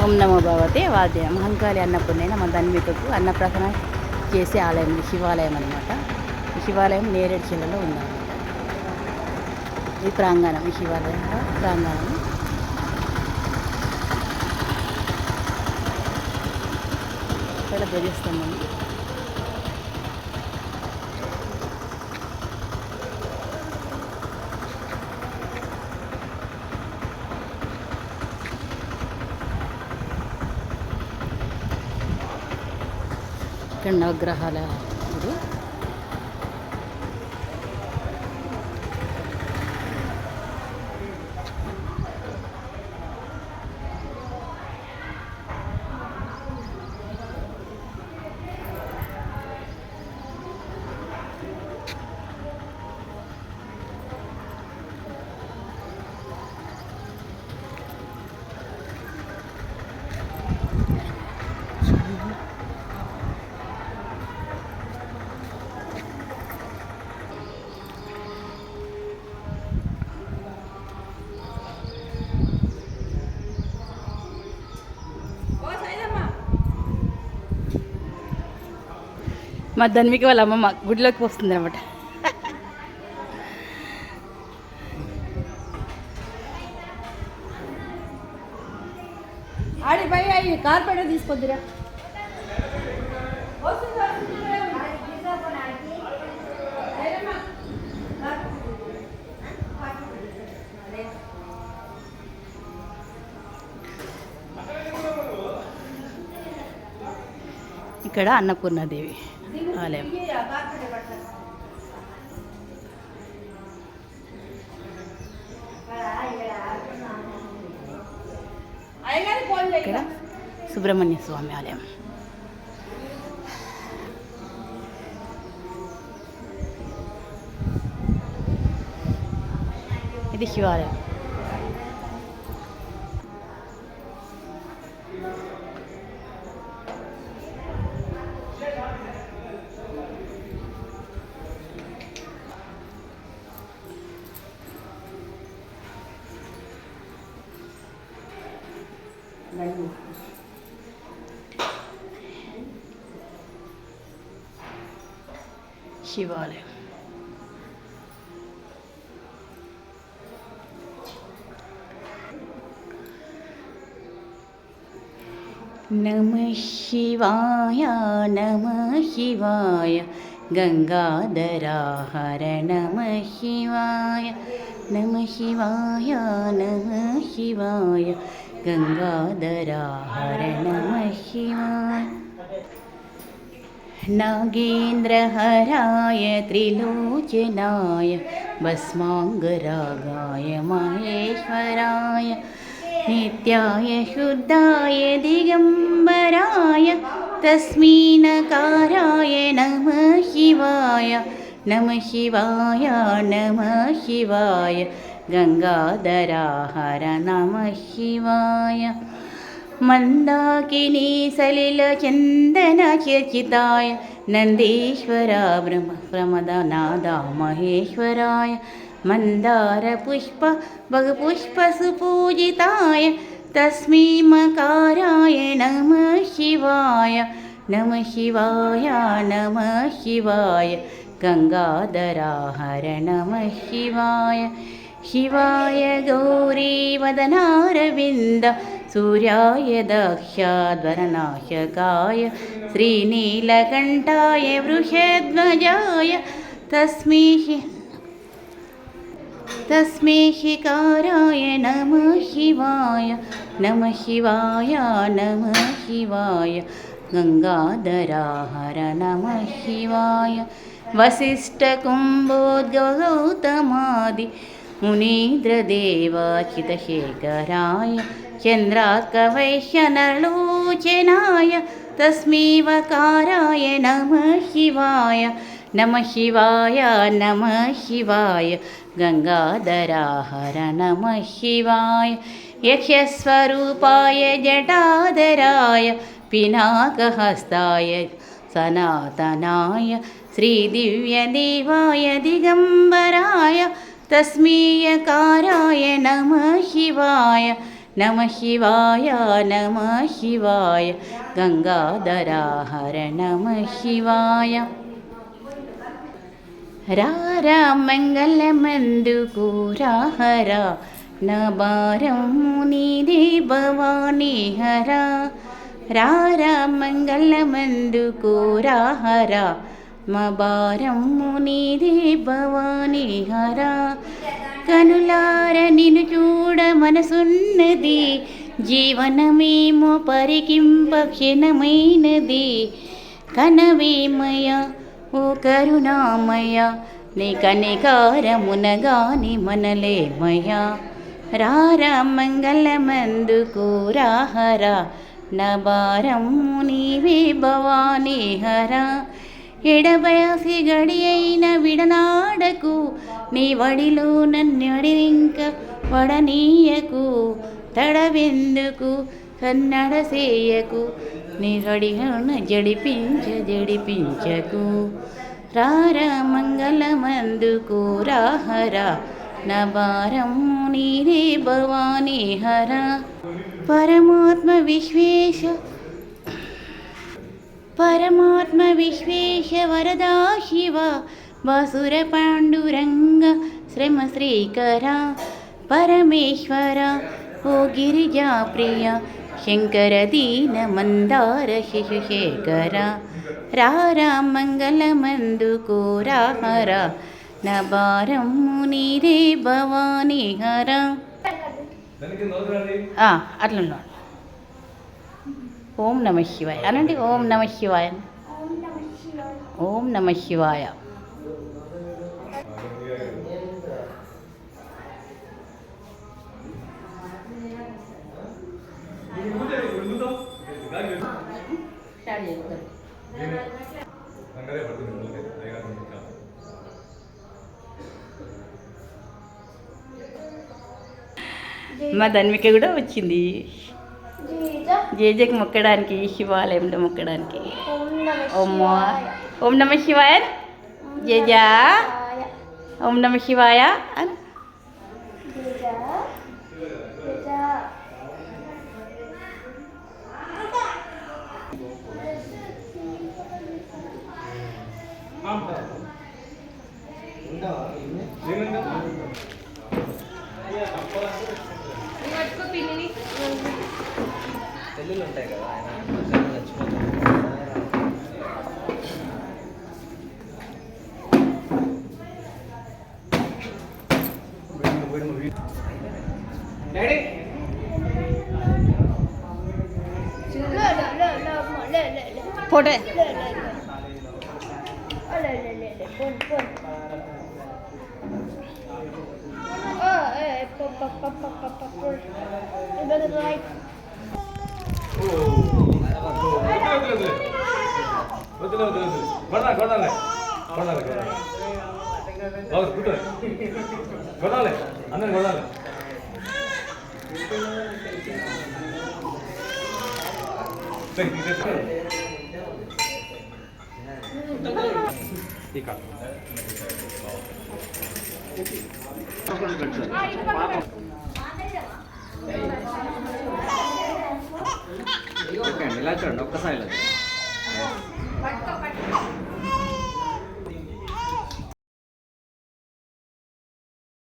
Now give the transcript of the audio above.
ఓం నమో భగవతే వాద్య మహంకాళి అన్నపూర్ణైన మన ధన్వికకు అన్నప్రసన చేసే ఆలయం శివాలయం అనమాట. ఈ శివాలయం నేరేడు చెల్లలో ఉందన్నమాట. ఈ ప్రాంగణం, ఈ శివాలయం ప్రాంగణం. ఇక్కడ ధ్వజస్తంభం. ఇక్కడ నవగ్రహాల ఇది. మా ధన్విక వాళ్ళ అమ్మమ్మ గుడిలోకి వస్తుంది అనమాట. ఆడి పై అవి కార్పెట్ తీసుకొద్దురా. ఇక్కడ అన్నపూర్ణాదేవి ఆలయం. ఇక్కడ సుబ్రహ్మణ్య స్వామి ఆలయం. ఇది శివాలయం. శివాలయం. నమః శివాయ నమః శివాయ గంగాధరా హర నమః శివాయ నమః శివాయ నమః శివాయ గంగాధరా హర నమః శివాయ. నాగేంద్రహరాయ త్రిలోచనాయ భస్మాంగరాగాయ మహేశ్వరాయ నిత్యాయ శుద్ధాయ దిగంబరాయ తస్మిన్నకారాయ నమః శివాయ నమః శివాయ నమః శివాయ గంగాధరా హర నమః శివాయ. మందాకినీ సలిల చందన చర్చితాయ నందీశ్వర ప్రమదనాద మహేశ్వరాయ మందార పుష్ప భగపుష్ప సుపూజితాయ తస్మిన్నకారాయ నమః శివాయ నమః శివాయ నమః శివాయ గంగాధరా హర నమః శివాయ. శివాయ గౌరీ వదనారవింద సూర్యాయ దక్షాధ్వరనాశకాయ శ్రీనీలకంఠాయ వృషధ్వజాయ తస్మై శిఖారాయ నమః శివాయ నమః శివాయ నమః శివాయ గంగాధరా హర నమః శివాయ. వసిష్ఠ కుంభోద్గవ గౌతమాది మునీంద్రదేవాచితశేఖరాయ చంద్రార్కవైశ్యనలోచనాయ తస్మిన్నకారాయ నమః శివాయ నమః శివాయ నమః శివాయ గంగాధరా హర నమః శివాయ. యక్షస్వరూపాయ జటాధరాయ పినాకహస్తాయ సనాతనాయ శ్రీదివ్యదేవాయ దిగంబరాయ తస్మిన్నకారాయ నమః శివాయ నమ శివాయ నమ శివాయ గంగాధరా హర నమ శివాయ రారా మంగళమందుకు రాహరా నబారము నీదే భవానీ హరా రారా మంగళమందుకు రాహరా మబారము నీదే భవానీ హరా కనులార నిన్ను చూడ మనసున్నది జీవనమేమో పరికింప క్షణమైనది కనవేమయ ఓ కరుణామయ నీ కనికారమునగాని మనలేమయ రారా మంగళమందుకు రాహరా నబారము నీవే భవానీ హరా ఎడబయాసి గడి అయిన విడనాడకు నీ వడిలో నన్నడినింక వడనీయకు తడవెందుకు కన్నడసేయకు నీ వడిన జడిపించకు రారా మంగళమందుకు రాహరా నబారము నీదే భవానీ హరా పరమాత్మ విశ్వేశ వరదా శివ బాసుర పాండురంగ శ్రమ శ్రీకర పరమేశ్వర ఓ గిరిజా ప్రియ శంకర దీన మందార శిశుశేఖర రారా మంగళమందుకు రాహరా నబారము నీదే భవానీ హరా అట్లా ఓం నమ శివాయ అనండి ఓం నమ శివాయ ఓం నమ శివాయ మా ధన్విక కూడా వచ్చింది జేజకి మొక్కడానికి శివాలయంలో మొక్కడానికి ఓం నమ శివాయ జేజా ఓం నమ శివాయ అని పెళ్ళిళ్ళు ఉంటాయి కదా ఆయన ఫోటో కొడాలి అందరిని కొడాలి ఇలా చూడండి ఒక్కసారి